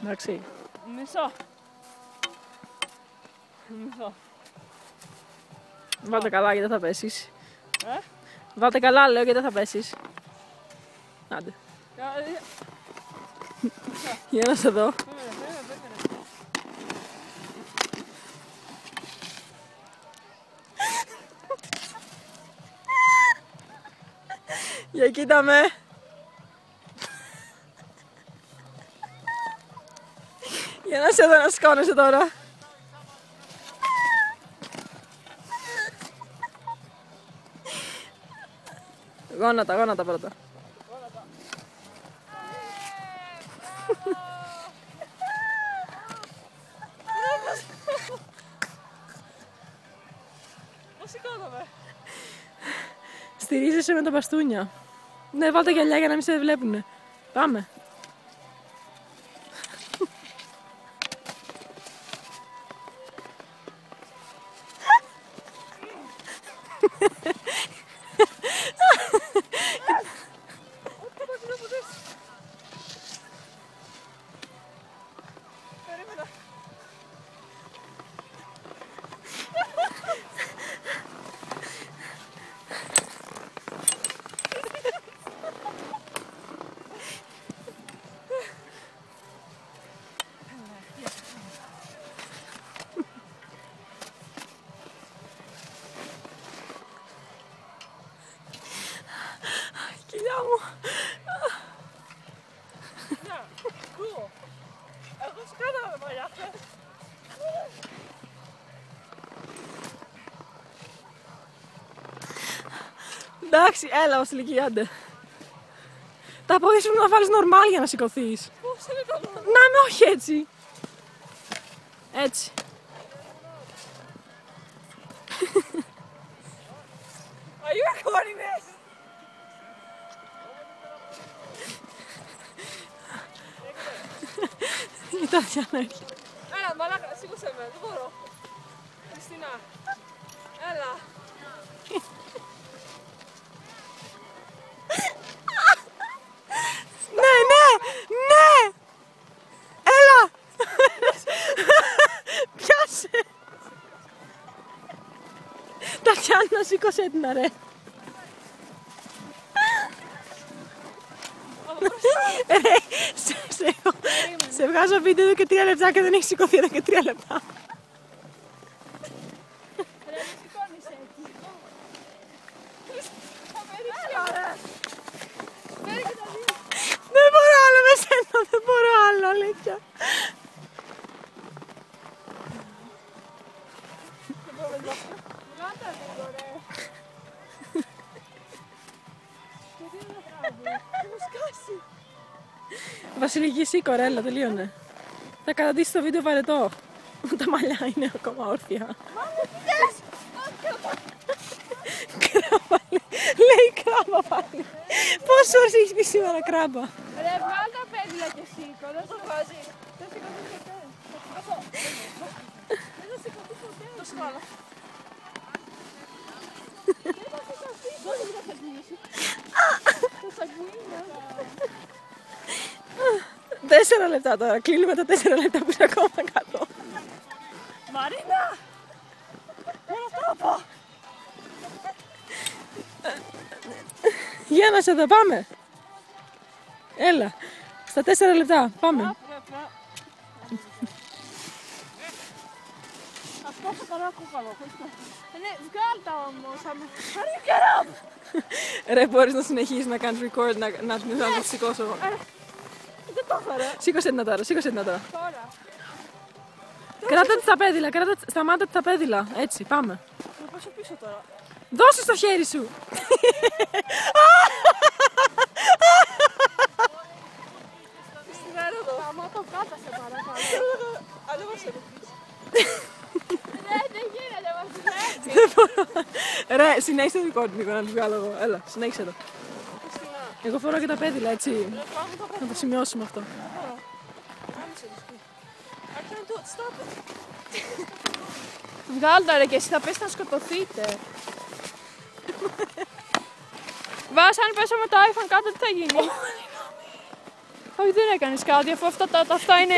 Εντάξει. Μισό. Βάλτε καλά γιατί δεν θα πέσεις. Βάλτε καλά λέω γιατί δεν θα πέσεις. Άντε. Για να σε δω. Για κοίτα με. Για να σε δω να σκόνεσαι τώρα. Γόνατα πρώτα. Πώς σηκώνομαι? Στηρίζεσαι με τα μπαστούνια. Ναι, βάλτε γυαλιά για να μην σε βλέπουνε. Πάμε. Κοιλιά μου. Εγώ σου κάναμε μαλλιά. Εντάξει, έλα Βασιλική, άντε. Τα πόδια σου να βάλεις νορμάλ για να σηκωθείς. Πώς είναι το νόμο? Να με όχι έτσι. Έτσι. Are you recording this? Η Τατιάνα έρχεται. Έλα, μαλάκα, σήκωσε με, δεν μπορώ. Χριστίνα, έλα. Ναι, ναι, ναι! Έλα! Πιάσε! Τατιάνα, σήκωσε την αρέ. Σε βγάζω βίντεο εδώ και 3 λεπτά και δεν έχει σηκωθεί εδώ και 3 λεπτά. Ρε, μη σηκώνεις έτσι. Έλα, ρε. Φέρε και τα δύο. Δεν μπορώ άλλο με σένα, δεν μπορώ άλλο, αλήθεια. Βγάτα λίγο, ρε. Και τι είναι να τράβει. Έχω σκάσει. Βασιλική, σήκω ρε, έλα, τελείωνε. Θα καταντήσεις το βίντεο βαρετό. Τα μαλλιά είναι ακόμα όρθια. Μα μου πιτές. Κράμπα, λέει κράμπα πάλι. Πόσες ώρες έχεις πει σήμερα κράμπα? Ρε, βγάλ' τα πέδιλα και σήκω. Δεν το βάζει. Δεν σηκωθεί ποτέ. Δεν θα σηκωθεί ποτέ. Το σκάλα. Δεν θα σηκωθεί. Δώσε μου τα σακούλια σου. Τα σακούλια. 4 λεπτά τώρα. Κλείνουμε τα 4 λεπτά που είσαι ακόμα κάτω. Μαρίνα! Μόνο αυτό να πω. Για να σε δω, πάμε. Έλα. Στα 4 λεπτά, πάμε. Αυτό θα κάνω κούκαλο. Ναι, βγάλ' τα όμως. How do you get up? Ρε, μπορείς να συνεχίσεις να κάνεις record, να το σηκώσω εγώ. Δεν το έφερα. Σήκωσε την τώρα, σήκωσε την τώρα. Τώρα. Κράτα τα πέδιλα, σταμάτα τα πέδιλα. Έτσι, πάμε. Να πάσω πίσω τώρα. Δώσε στο χέρι σου. Στην αέρα εδώ. Σταμάτω κάτω σε παρακαλώ. Ανέβασε με πίσω. Δεν γίνεται, Βασιλέτη. Δεν μπορώ. Ρε, συνέχισε το δικό του λίγο να το βγάλω εγώ. Έλα, συνέχισε το. Εγώ φοράω και τα πέδιλα, έτσι. Να το σημειώσουμε αυτό. Βγάλ' τα ρε και εσύ θα πες να σκοτωθείτε. Βάς, αν πέσω με το iPhone κάτω τι θα γίνει? Όχι, δεν έκανες κάτι, αφού αυτά είναι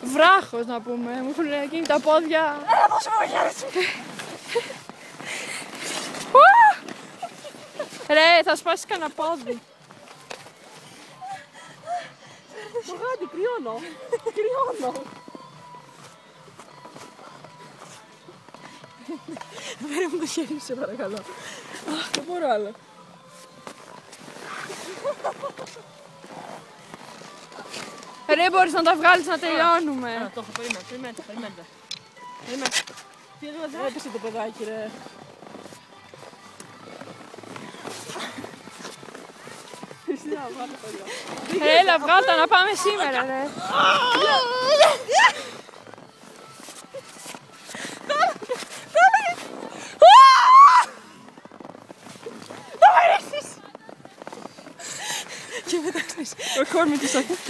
βράχος, να πούμε. Μου έχουν γίνει τα πόδια. Έλα, δώσε μου χέρι σου. Ρε, θα σπάσεις κανένα πόδι. Το γάντι, κρυώνω. Κρυώνω. Φέρε μου το χέρι σου, σε παρακαλώ. Αχ, δεν μπορώ άλλο. Ρε, μπορείς να τα βγάλεις να τελειώνουμε. Το έχω, περιμένετε. Τι έπεσε το παιδάκι, ρε. Χριστίνα, βγάλε παιδιά. Έλα, βγάλ' τα να πάμε σήμερα, ρε. Και μετά ξέρεις, ο κόρμη της